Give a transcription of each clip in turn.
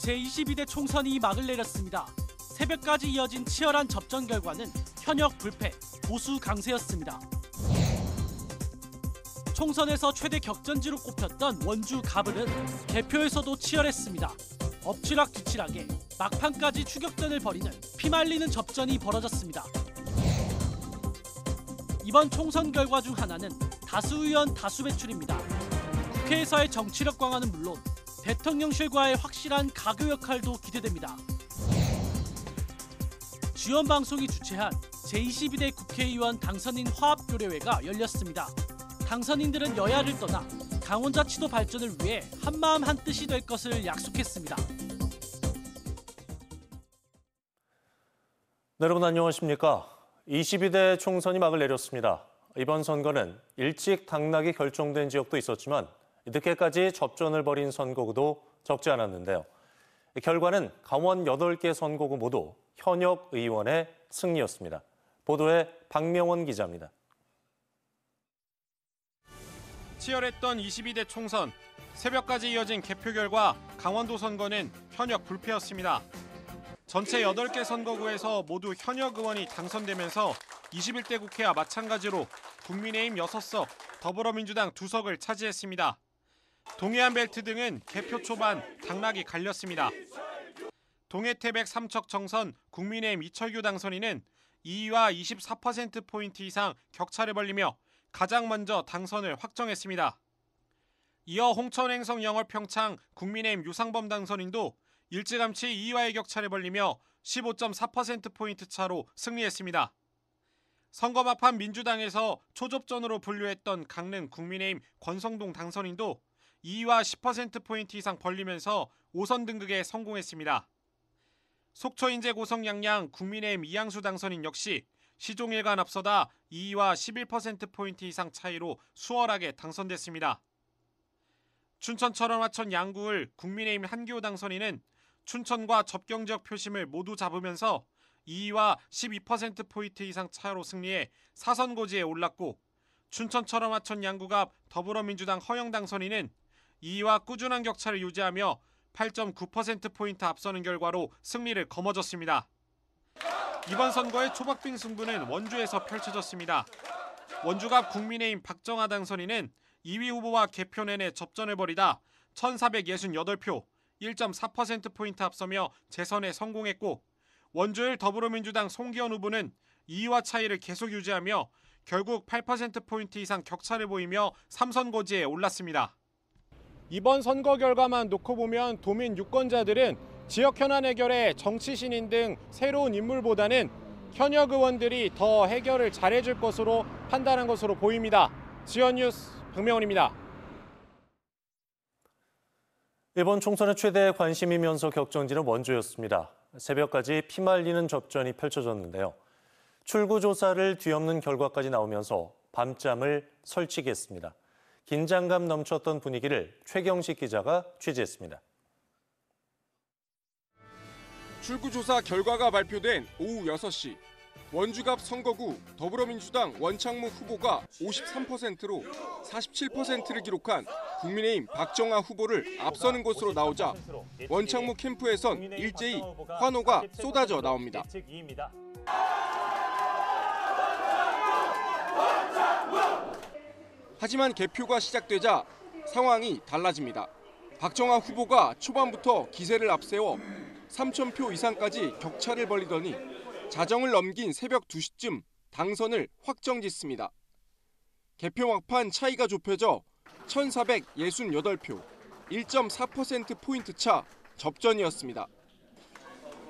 제22대 총선이 막을 내렸습니다. 새벽까지 이어진 치열한 접전 결과는 현역 불패, 보수 강세였습니다. 총선에서 최대 격전지로 꼽혔던 원주 가불은 개표에서도 치열했습니다. 엎치락 뒤치락에 막판까지 추격전을 벌이는 피말리는 접전이 벌어졌습니다. 이번 총선 결과 중 하나는 다수 의원 다수 배출입니다. 국회에서의 정치력 강화는 물론 대통령실과의 확실한 가교 역할도 기대됩니다. 주연 방송이 주최한 제22대 국회의원 당선인 화합교례회가 열렸습니다. 당선인들은 여야를 떠나 강원자치도 발전을 위해 한마음 한뜻이 될 것을 약속했습니다. 네, 여러분 안녕하십니까? 22대 총선이 막을 내렸습니다. 이번 선거는 일찍 당락이 결정된 지역도 있었지만 늦게까지 접전을 벌인 선거구도 적지 않았는데요. 결과는 강원 8개 선거구 모두 현역 의원의 승리였습니다. 보도에 박명원 기자입니다. 치열했던 22대 총선, 새벽까지 이어진 개표 결과 강원도 선거는 현역 불패였습니다. 전체 8개 선거구에서 모두 현역 의원이 당선되면서 21대 국회와 마찬가지로 국민의힘 6석, 더불어민주당 2석을 차지했습니다. 동해안 벨트 등은 개표 초반 당락이 갈렸습니다. 동해태백 삼척 정선 국민의힘 이철규 당선인은 2위와 24%포인트 이상 격차를 벌리며 가장 먼저 당선을 확정했습니다. 이어 홍천행성 영월평창 국민의힘 유상범 당선인도 일찌감치 2위와의 격차를 벌리며 15.4%포인트 차로 승리했습니다. 선거 막판 민주당에서 초접전으로 분류했던 강릉 국민의힘 권성동 당선인도 2위와 10%포인트 이상 벌리면서 5선 등극에 성공했습니다. 속초 인제 고성 양양 국민의힘 이양수 당선인 역시 시종일관 앞서다 2위와 11%포인트 이상 차이로 수월하게 당선됐습니다. 춘천 철원 화천 양구을 국민의힘 한기호 당선인은 춘천과 접경지역 표심을 모두 잡으면서 2위와 12%포인트 이상 차로 승리해 4선 고지에 올랐고 춘천 철원 화천 양구갑 더불어민주당 허영 당선인은 2위와 꾸준한 격차를 유지하며 8.9%포인트 앞서는 결과로 승리를 거머쥐었습니다. 이번 선거의 초박빙 승부는 원주에서 펼쳐졌습니다. 원주갑 국민의힘 박정아 당선인은 2위 후보와 개표 내내 접전을 벌이다 1,468표, 1.4%포인트 앞서며 재선에 성공했고 원주일 더불어민주당 송기현 후보는 2위와 차이를 계속 유지하며 결국 8%포인트 이상 격차를 보이며 3선 고지에 올랐습니다. 이번 선거 결과만 놓고 보면 도민 유권자들은 지역 현안 해결에 정치 신인 등 새로운 인물보다는 현역 의원들이 더 해결을 잘해줄 것으로 판단한 것으로 보입니다. 지연뉴스 박명원입니다. 이번 총선의 최대 관심이면서 격전지는 원주였습니다. 새벽까지 피말리는 접전이 펼쳐졌는데요. 출구조사를 뒤엎는 결과까지 나오면서 밤잠을 설치게 했습니다. 긴장감 넘쳤던 분위기를 최경식 기자가 취재했습니다. 출구조사 결과가 발표된 오후 6시. 원주갑 선거구 더불어민주당 원창무 후보가 53%로 47%를 기록한 국민의힘 박정아 후보를 앞서는 것으로 나오자 원창무 캠프에선 일제히 환호가 쏟아져 나옵니다. 하지만 개표가 시작되자 상황이 달라집니다. 박정아 후보가 초반부터 기세를 앞세워 3,000표 이상까지 격차를 벌리더니 자정을 넘긴 새벽 2시쯤 당선을 확정짓습니다. 개표 막판 차이가 좁혀져 1,468표, 1.4%포인트 차 접전이었습니다.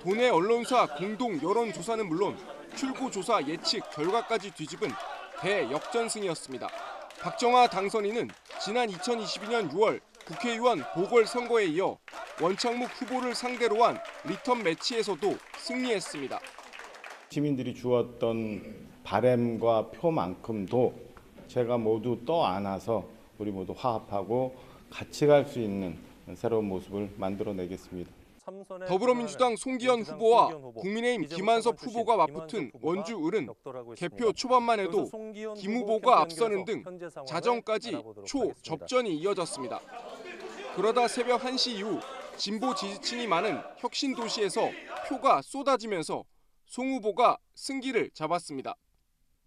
도내 언론사 공동 여론조사는 물론 출구조사 예측 결과까지 뒤집은 대역전승이었습니다. 박정아 당선인은 지난 2022년 6월 국회의원 보궐선거에 이어 원창묵 후보를 상대로 한 리턴 매치에서도 승리했습니다. 시민들이 주었던 바램과 표만큼도 제가 모두 떠안아서 우리 모두 화합하고 같이 갈 수 있는 새로운 모습을 만들어내겠습니다. 더불어민주당 송기현 후보와 국민의힘 김한섭 후보가 맞붙은 원주을은 개표 초반만 해도 김 후보가 앞서는 등 자정까지 초접전이 이어졌습니다. 그러다 새벽 1시 이후 진보 지지층이 많은 혁신 도시에서 표가 쏟아지면서 송 후보가 승기를 잡았습니다.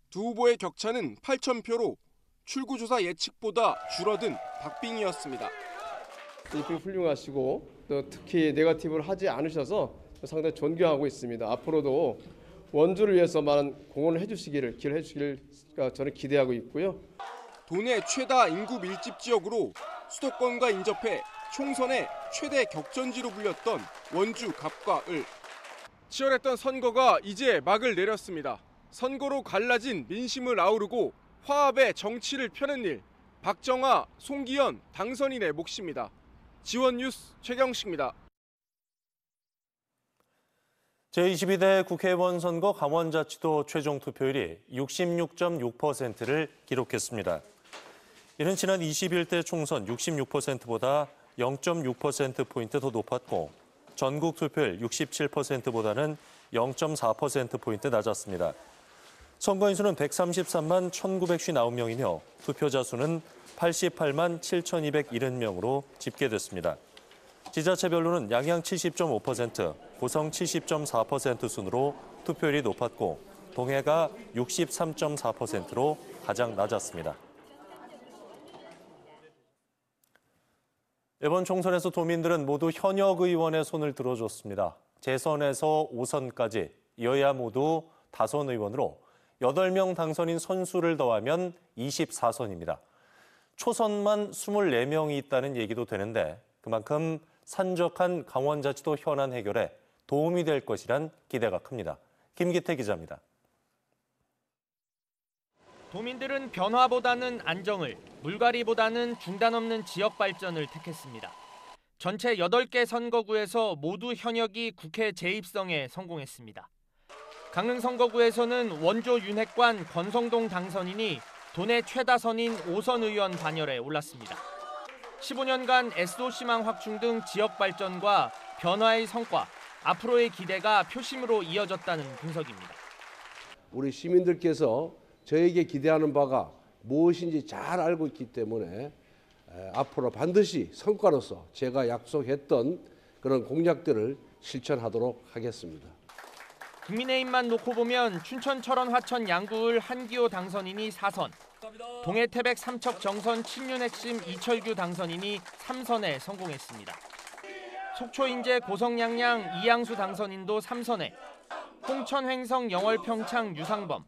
두 후보의 격차는 8,000표로 출구조사 예측보다 줄어든 박빙이었습니다. 입이 훌륭하시고 또 특히 네거티브를 하지 않으셔서 상당히 존경하고 있습니다. 앞으로도 원주를 위해서 많은 공헌을 해주시기를 저는 기대하고 있고요. 도내 최다 인구 밀집 지역으로 수도권과 인접해 총선의 최대 격전지로 불렸던 원주 갑과 을. 치열했던 선거가 이제 막을 내렸습니다. 선거로 갈라진 민심을 아우르고 화합의 정치를 펴는 일. 박정아, 송기현 당선인의 몫입니다. 지원뉴스 최경식입니다. 제22대 국회의원 선거 강원자치도 최종 투표율이 66.6%를 기록했습니다. 이는 지난 21대 총선 66%보다 0.6%포인트 더 높았고 전국 투표율 67%보다는 0.4%포인트 낮았습니다. 선거인 수는 133만 1,959명이며 투표자 수는 88만 7,270명으로 집계됐습니다. 지자체별로는 양양 70.5%, 고성 70.4% 순으로 투표율이 높았고 동해가 63.4%로 가장 낮았습니다. 이번 총선에서 도민들은 모두 현역 의원의 손을 들어줬습니다. 재선에서 5선까지 여야 모두 5 의원으로 8명 당선인 선수를 더하면 24선입니다. 초선만 24명이 있다는 얘기도 되는데 그만큼 산적한 강원자치도 현안 해결에 도움이 될 것이란 기대가 큽니다. 김기태 기자입니다. 도민들은 변화보다는 안정을, 물갈이보다는 중단 없는 지역 발전을 택했습니다. 전체 8개 선거구에서 모두 현역이 국회 재입성에 성공했습니다. 강릉 선거구에서는 원조 윤핵관 권성동 당선인이 도내 최다 선인 5선 의원 반열에 올랐습니다. 15년간 SO시망 확충 등 지역 발전과 변화의 성과, 앞으로의 기대가 표심으로 이어졌다는 분석입니다. 우리 시민들께서 저에게 기대하는 바가 무엇인지 잘 알고 있기 때문에 앞으로 반드시 성과로서 제가 약속했던 그런 공약들을 실천하도록 하겠습니다. 국민의힘만 놓고 보면 춘천, 철원, 화천, 양구을 한기호 당선인이 4선, 동해 태백 삼척 정선 친윤 핵심 이철규 당선인이 3선에 성공했습니다. 속초 인제 고성 양양 이양수 당선인도 3선에, 홍천 횡성 영월 평창 유상범,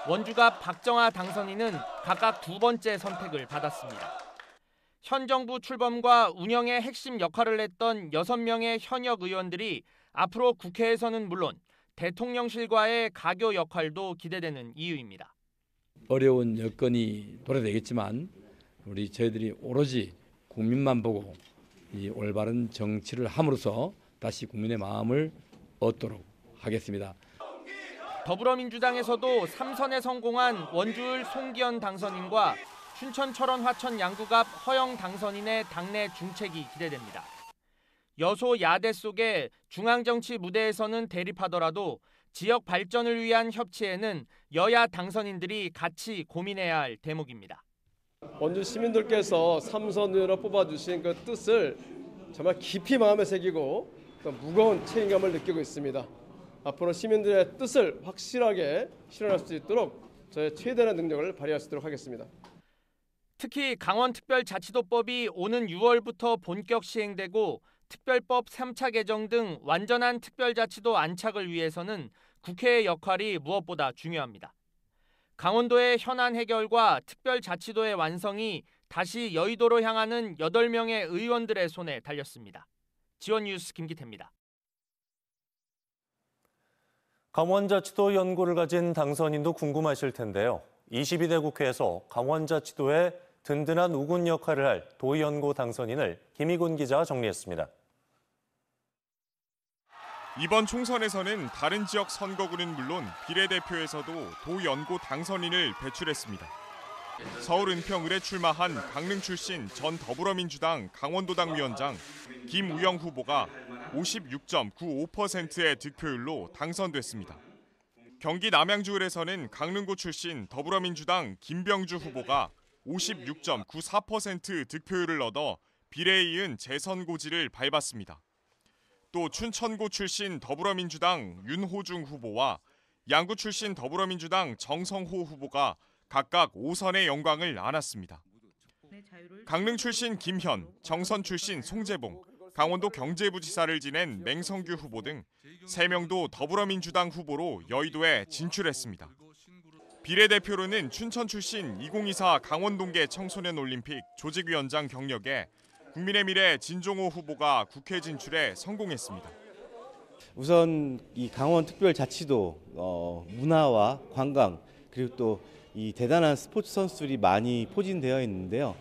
원주갑 박정아 당선인은 각각 2번째 선택을 받았습니다. 현 정부 출범과 운영의 핵심 역할을 했던 6명의 현역 의원들이 앞으로 국회에서는 물론 대통령실과의 가교 역할도 기대되는 이유입니다. 어려운 여건이 도래되겠지만 저희들이 오로지 국민만 보고 이 올바른 정치를 함으로써 다시 국민의 마음을 얻도록 하겠습니다. 더불어민주당에서도 3선에 성공한 원주을 송기현 당선인과 춘천, 철원, 화천, 양구갑 허영 당선인의 당내 중책이 기대됩니다. 여소 야대 속에 중앙정치 무대에서는 대립하더라도 지역 발전을 위한 협치에는 여야 당선인들이 같이 고민해야 할 대목입니다. 원주 시민들께서 3선으로 뽑아주신 그 뜻을 정말 깊이 마음에 새기고 또 무거운 책임감을 느끼고 있습니다. 앞으로 시민들의 뜻을 확실하게 실현할 수 있도록 저의 최대한 능력을 발휘할 수 있도록 하겠습니다. 특히 강원특별자치도법이 오는 6월부터 본격 시행되고 특별법 3차 개정 등 완전한 특별자치도 안착을 위해서는 국회의 역할이 무엇보다 중요합니다. 강원도의 현안 해결과 특별자치도의 완성이 다시 여의도로 향하는 8명의 의원들의 손에 달렸습니다. 지원뉴스 김기태입니다. 강원자치도 연구를 가진 당선인도 궁금하실 텐데요. 22대 국회에서 강원자치도의 든든한 우군 역할을 할 도연구 당선인을 김희곤 기자가 정리했습니다. 이번 총선에서는 다른 지역 선거구는 물론 비례대표에서도 도연구 당선인을 배출했습니다. 서울 은평을에 출마한 강릉 출신 전 더불어민주당 강원도당 위원장 김우영 후보가 56.95%의 득표율로 당선됐습니다. 경기 남양주을에서는 강릉구 출신 더불어민주당 김병주 후보가 56.94% 득표율을 얻어 비례에 이은 재선 고지를 밟았습니다. 또 춘천고 출신 더불어민주당 윤호중 후보와 양구 출신 더불어민주당 정성호 후보가 각각 5선의 영광을 안았습니다. 강릉 출신 김현, 정선 출신 송재봉, 강원도 경제부지사를 지낸 맹성규 후보 등 3명도 더불어민주당 후보로 여의도에 진출했습니다. 비례대표로는 춘천 출신 2024 강원동계 청소년올림픽 조직위원장 경력에 국민의 미래 진종호 후보가 국회 진출에 성공했습니다. 우선 이 강원특별자치도 문화와 관광 그리고 또 이 대단한 스포츠 선수들이 많이 포진되어 있는데요.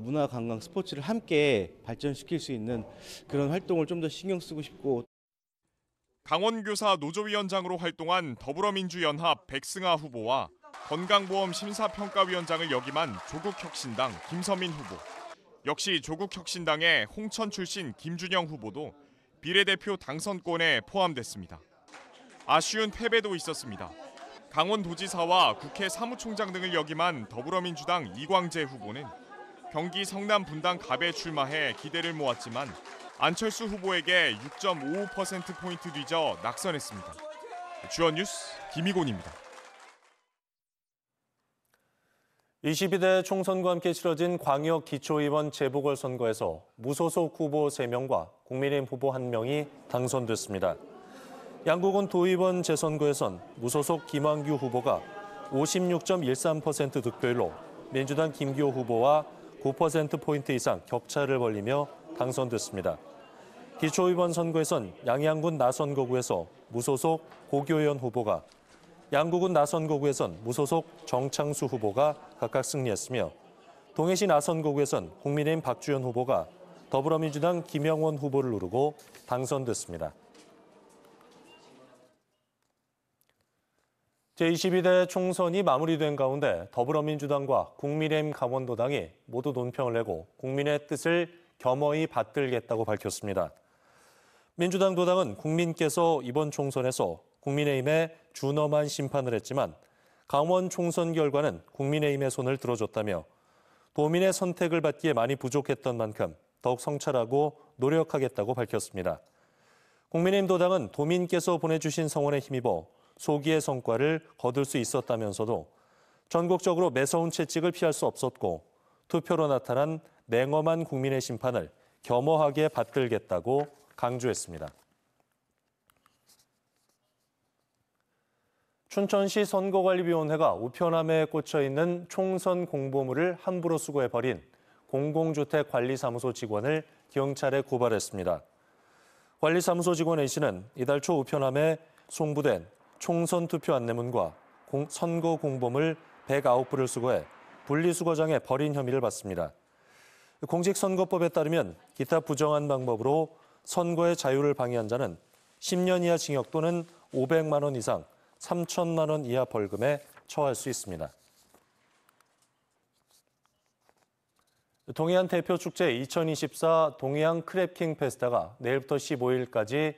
문화, 관광, 스포츠를 함께 발전시킬 수 있는 그런 활동을 좀 더 신경 쓰고 싶고. 강원교사 노조위원장으로 활동한 더불어민주연합 백승아 후보와 건강보험 심사평가위원장을 역임한 조국혁신당 김서민 후보, 역시 조국혁신당의 홍천 출신 김준영 후보도 비례대표 당선권에 포함됐습니다. 아쉬운 패배도 있었습니다. 강원도지사와 국회 사무총장 등을 역임한 더불어민주당 이광재 후보는 경기 성남 분당 갑에 출마해 기대를 모았지만 안철수 후보에게 6.55%포인트 뒤져 낙선했습니다. 주연 뉴스 김희곤입니다. 22대 총선과 함께 치러진 광역 기초의원 재보궐선거에서 무소속 후보 3명과 국민의힘 후보 1명이 당선됐습니다. 양구군 도의원 재선거에선 무소속 김환규 후보가 56.13% 득표율로 민주당 김기호 후보와 9%포인트 이상 격차를 벌리며 당선됐습니다. 기초의원 선거에선 양양군 나선거구에서 무소속 고교현 후보가, 양구군 나선거구에선 무소속 정창수 후보가 각각 승리했으며 동해시 나선거구에선 국민의힘 박주현 후보가 더불어민주당 김영원 후보를 누르고 당선됐습니다. 제22대 총선이 마무리된 가운데 더불어민주당과 국민의힘 강원도당이 모두 논평을 내고 국민의 뜻을 겸허히 받들겠다고 밝혔습니다. 민주당 도당은 국민께서 이번 총선에서 국민의힘에 준엄한 심판을 했지만 강원 총선 결과는 국민의힘의 손을 들어줬다며 도민의 선택을 받기에 많이 부족했던 만큼 더욱 성찰하고 노력하겠다고 밝혔습니다. 국민의힘 도당은 도민께서 보내주신 성원에 힘입어 소기의 성과를 거둘 수 있었다면서도 전국적으로 매서운 채찍을 피할 수 없었고 투표로 나타난 냉엄한 국민의 심판을 겸허하게 받들겠다고 강조했습니다. 춘천시 선거관리위원회가 우편함에 꽂혀 있는 총선 공보물을 함부로 수거해버린 공공주택관리사무소 직원을 경찰에 고발했습니다. 관리사무소 직원 A씨는 이달 초 우편함에 송부된 총선 투표 안내문과 선거 공보물 109부를 수거해 분리수거장에 버린 혐의를 받습니다. 공직선거법에 따르면 기타 부정한 방법으로 선거의 자유를 방해한 자는 10년 이하 징역 또는 500만 원 이상 3천만 원 이하 벌금에 처할 수 있습니다. 동해안 대표축제 2024 동해안 크랩킹 페스타가 내일부터 15일까지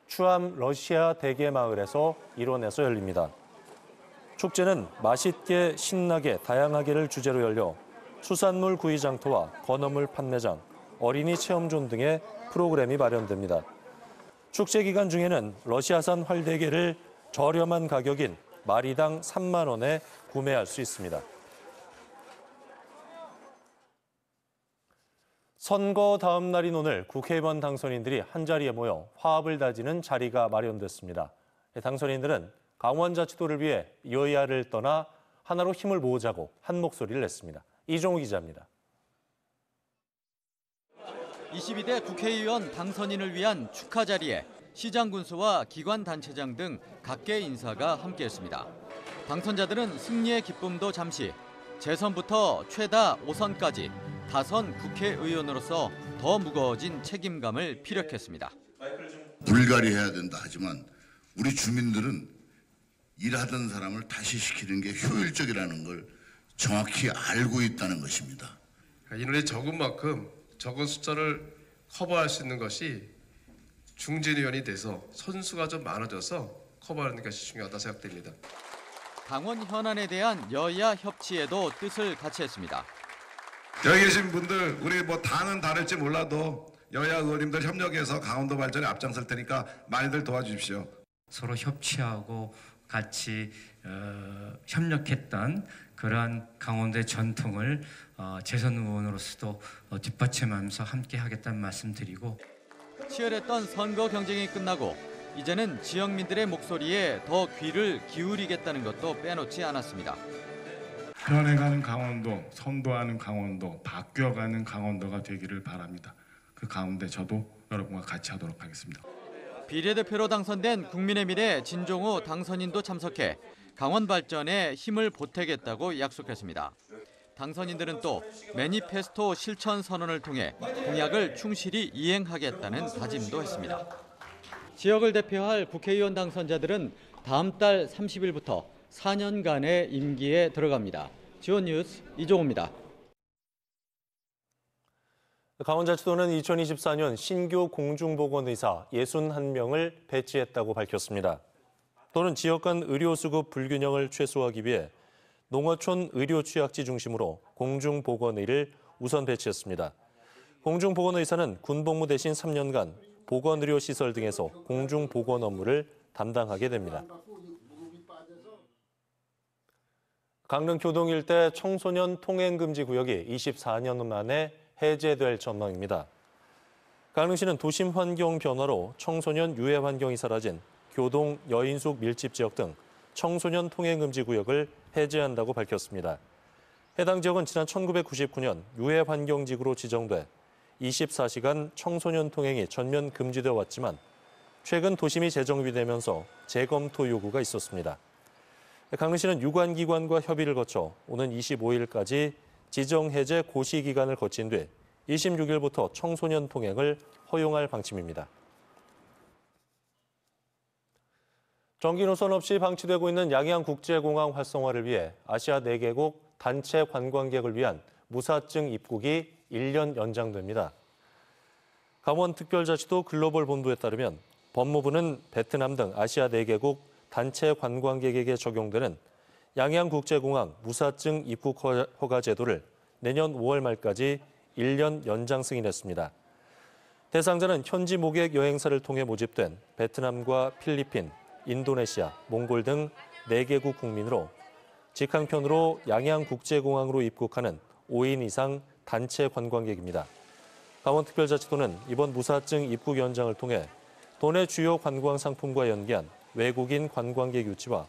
추암 러시아 대게마을에서 일원에서 열립니다. 축제는 맛있게 신나게 다양하게를 주제로 열려 수산물 구이 장터와 건어물 판매장, 어린이 체험존 등의 프로그램이 마련됩니다. 축제 기간 중에는 러시아산 활대게를 저렴한 가격인 마리당 3만 원에 구매할 수 있습니다. 선거 다음 날인 오늘 국회의원 당선인들이 한자리에 모여 화합을 다지는 자리가 마련됐습니다. 당선인들은 강원자치도를 위해 여야를 떠나 하나로 힘을 모으자고 한 목소리를 냈습니다. 이종우 기자입니다. 22대 국회의원 당선인을 위한 축하 자리에 시장 군수와 기관 단체장 등 각계 인사가 함께했습니다. 당선자들은 승리의 기쁨도 잠시, 재선부터 최다 5선까지 다선 국회의원으로서 더 무거워진 책임감을 피력했습니다. 물갈이 해야 된다 하지만 우리 주민들은 일하던 사람을 다시 시키는 게 효율적이라는 걸 정확히 알고 있다는 것입니다. 인원이 적은 만큼 적은 숫자를 커버할 수 있는 것이 중진위원이 돼서 선수가 좀 많아져서 커버하는 것이 중요하다 여기 계신 분들 우리 뭐 당은 다를지 몰라도 여야 의원님들 협력해서 강원도 발전에 앞장설 테니까 많이들 도와주십시오. 서로 협치하고 같이 협력했던 그러한 강원도의 전통을 재선 의원으로서도 뒷받침하면서 함께 하겠다는 말씀드리고, 치열했던 선거 경쟁이 끝나고 이제는 지역민들의 목소리에 더 귀를 기울이겠다는 것도 빼놓지 않았습니다. 변해가는 강원도, 선도하는 강원도, 바뀌어가는 강원도가 되기를 바랍니다. 그 가운데 저도 여러분과 같이 하도록 하겠습니다. 비례대표로 당선된 국민의 미래 진종우 당선인도 참석해 강원 발전에 힘을 보태겠다고 약속했습니다. 당선인들은 또 매니페스토 실천 선언을 통해 공약을 충실히 이행하겠다는 다짐도 했습니다. 지역을 대표할 국회의원 당선자들은 다음 달 30일부터 4년간의 임기에 들어갑니다. 지원뉴스 이종호입니다. 강원자치도는 2024년 신규 공중보건의사 61명을 배치했다고 밝혔습니다. 또는 지역 간 의료 수급 불균형을 최소화하기 위해 농어촌 의료 취약지 중심으로 공중보건의를 우선 배치했습니다. 공중보건의사는 군복무 대신 3년간 보건의료시설 등에서 공중보건 업무를 담당하게 됩니다. 강릉 교동 일대 청소년 통행금지 구역이 24년 만에 해제될 전망입니다. 강릉시는 도심 환경 변화로 청소년 유해 환경이 사라진 교동 여인숙 밀집 지역 등 청소년 통행금지 구역을 해제한다고 밝혔습니다. 해당 지역은 지난 1999년 유해 환경지구로 지정돼 24시간 청소년 통행이 전면 금지되어 왔지만 최근 도심이 재정비되면서 재검토 요구가 있었습니다. 강릉시는 유관기관과 협의를 거쳐 오는 25일까지 지정 해제 고시 기간을 거친 뒤 26일부터 청소년 통행을 허용할 방침입니다. 정기 노선 없이 방치되고 있는 양양국제공항 활성화를 위해 아시아 4개국 단체 관광객을 위한 무사증 입국이 1년 연장됩니다. 강원특별자치도 글로벌 본부에 따르면 법무부는 베트남 등 아시아 4개국 단체 관광객에게 적용되는 양양국제공항 무사증 입국 허가 제도를 내년 5월 말까지 1년 연장 승인했습니다. 대상자는 현지 모객 여행사를 통해 모집된 베트남과 필리핀, 인도네시아, 몽골 등 4개국 국민으로 직항편으로 양양국제공항으로 입국하는 5인 이상 단체 관광객입니다. 강원특별자치도는 이번 무사증 입국 연장을 통해 도내 주요 관광 상품과 연계한 외국인 관광객 유치와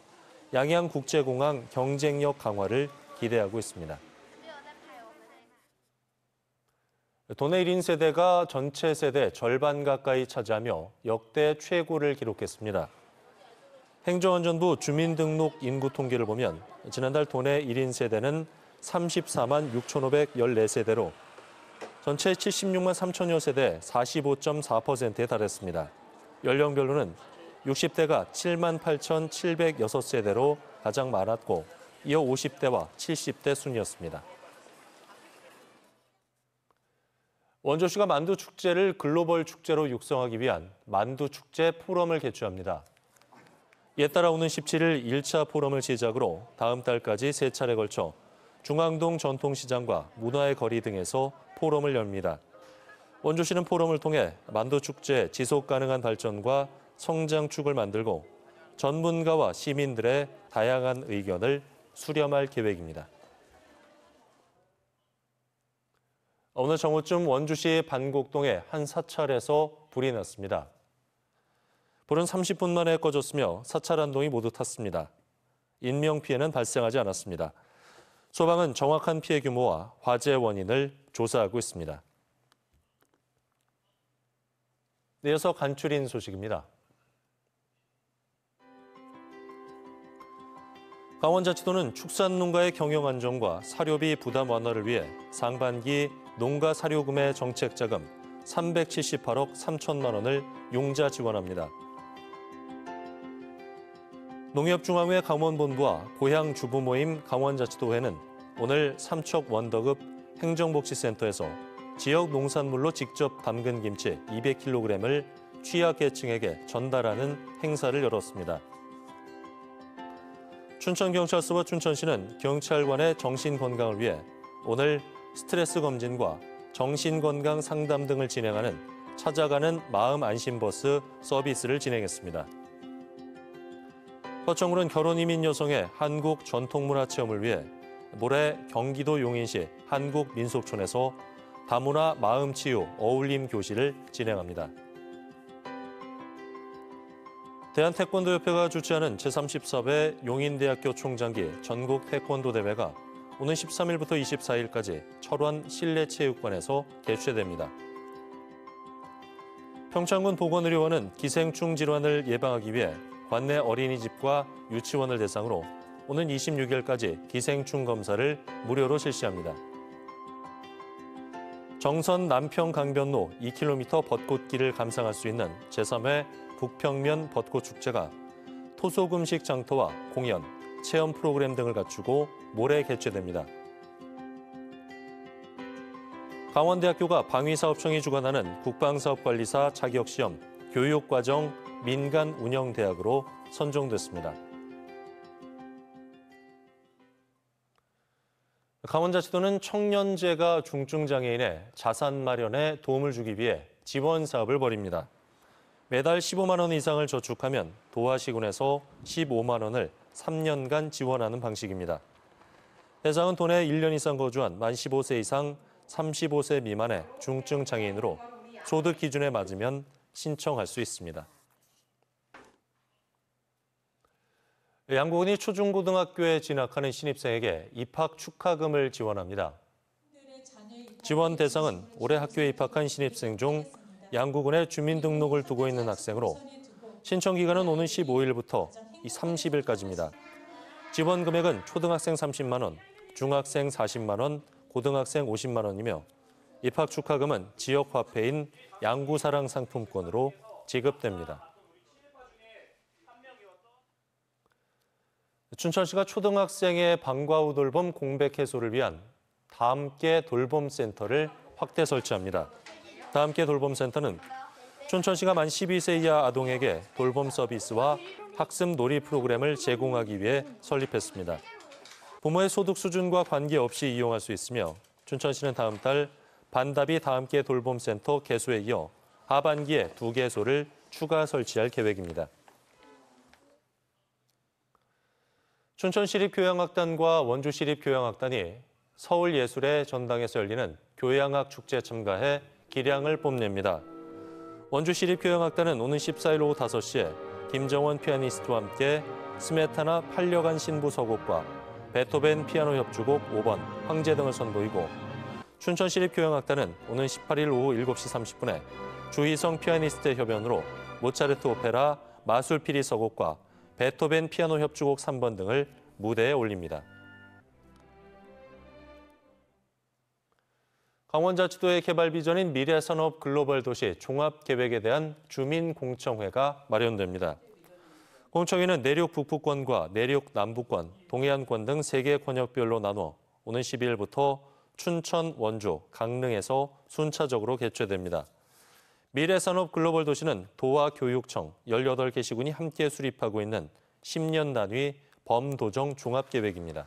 양양국제공항 경쟁력 강화를 기대하고 있습니다. 도내 1인 세대가 전체 세대 절반 가까이 차지하며 역대 최고를 기록했습니다. 행정안전부 주민등록 인구 통계를 보면 지난달 도내 1인 세대는 34만 6,514세대로 전체 76만 3천여 세대 45.4%에 달했습니다. 연령별로는 60대가 7만 8,706세대로 가장 많았고 이어 50대와 70대 순이었습니다. 원주시가 만두축제를 글로벌 축제로 육성하기 위한 만두축제 포럼을 개최합니다. 이에 따라 오는 17일 1차 포럼을 시작으로 다음 달까지 3차례 걸쳐 중앙동 전통시장과 문화의 거리 등에서 포럼을 엽니다. 원주시는 포럼을 통해 만두축제 지속 가능한 발전과 성장축을 만들고 전문가와 시민들의 다양한 의견을 수렴할 계획입니다. 오늘 정오쯤 원주시 반곡동의 한 사찰에서 불이 났습니다. 불은 30분 만에 꺼졌으며 사찰 한 동이 모두 탔습니다. 인명피해는 발생하지 않았습니다. 소방은 정확한 피해 규모와 화재 원인을 조사하고 있습니다. 이어서 간추린 소식입니다. 강원자치도는 축산농가의 경영 안정과 사료비 부담 완화를 위해 상반기 농가 사료금의 정책 자금 378억 3천만 원을 융자 지원합니다. 농협중앙회 강원본부와 고향주부모임 강원자치도회는 오늘 삼척 원더급 행정복지센터에서 지역 농산물로 직접 담근 김치 200kg을 취약계층에게 전달하는 행사를 열었습니다. 춘천경찰서와 춘천시는 경찰관의 정신건강을 위해 오늘 스트레스 검진과 정신건강 상담 등을 진행하는 찾아가는 마음 안심버스 서비스를 진행했습니다. 서청구는 결혼이민 여성의 한국 전통문화 체험을 위해 모레 경기도 용인시 한국민속촌에서 다문화 마음치유 어울림 교실을 진행합니다. 대한태권도협회가 주최하는 제34회 용인대학교 총장기 전국 태권도 대회가 오는 13일부터 24일까지 철원 실내체육관에서 개최됩니다. 평창군 보건의료원은 기생충 질환을 예방하기 위해 관내 어린이집과 유치원을 대상으로 오는 26일까지 기생충 검사를 무료로 실시합니다. 정선 남평 강변로 2km 벚꽃길을 감상할 수 있는 제3회 북평면 벚꽃축제가 토속음식 장터와 공연, 체험 프로그램 등을 갖추고 모레 개최됩니다. 강원대학교가 방위사업청이 주관하는 국방사업관리사 자격시험 교육과정 민간운영대학으로 선정됐습니다. 강원자치도는 청년재가 중증장애인의 자산 마련에 도움을 주기 위해 지원 사업을 벌입니다. 매달 15만 원 이상을 저축하면 도하시군에서 15만 원을 3년간 지원하는 방식입니다. 대상은 도내에 1년 이상 거주한 만 15세 이상 35세 미만의 중증 장애인으로 소득 기준에 맞으면 신청할 수 있습니다. 양구군이 초중고등학교에 진학하는 신입생에게 입학 축하금을 지원합니다. 지원 대상은 올해 학교에 입학한 신입생 중 양구군에 주민등록을 두고 있는 학생으로 신청 기간은 오는 15일부터 30일까지입니다. 지원 금액은 초등학생 30만 원, 중학생 40만 원, 고등학생 50만 원이며 입학 축하금은 지역 화폐인 양구사랑 상품권으로 지급됩니다. 춘천시가 초등학생의 방과 후 돌봄 공백 해소를 위한 다함께 돌봄센터를 확대 설치합니다. 다함께 돌봄센터는 춘천시가 만 12세 이하 아동에게 돌봄 서비스와 학습 놀이 프로그램을 제공하기 위해 설립했습니다. 부모의 소득 수준과 관계없이 이용할 수 있으며 춘천시는 다음 달 반다비 다함께 돌봄센터 개소에 이어 하반기에 2개소를 추가 설치할 계획입니다. 춘천시립교향악단과 원주시립교향악단이 서울예술의 전당에서 열리는 교향악 축제에 참가해 기량을 뽐냅니다. 원주시립교향악단은 오는 14일 오후 5시에 김정원 피아니스트와 함께 스메타나 팔려간 신부 서곡과 베토벤 피아노 협주곡 5번 황제 등을 선보이고 춘천시립교향악단은 오는 18일 오후 7시 30분에 주희성 피아니스트의 협연으로 모차르트 오페라 마술피리 서곡과 베토벤 피아노 협주곡 3번 등을 무대에 올립니다. 강원자치도의 개발 비전인 미래산업 글로벌 도시 종합계획에 대한 주민공청회가 마련됩니다. 공청회는 내륙 북부권과 내륙 남부권, 동해안권 등 3개 권역별로 나눠 오는 12일부터 춘천, 원주, 강릉에서 순차적으로 개최됩니다. 미래산업 글로벌 도시는 도와 교육청 18개 시군이 함께 수립하고 있는 10년 단위 범도정 종합계획입니다.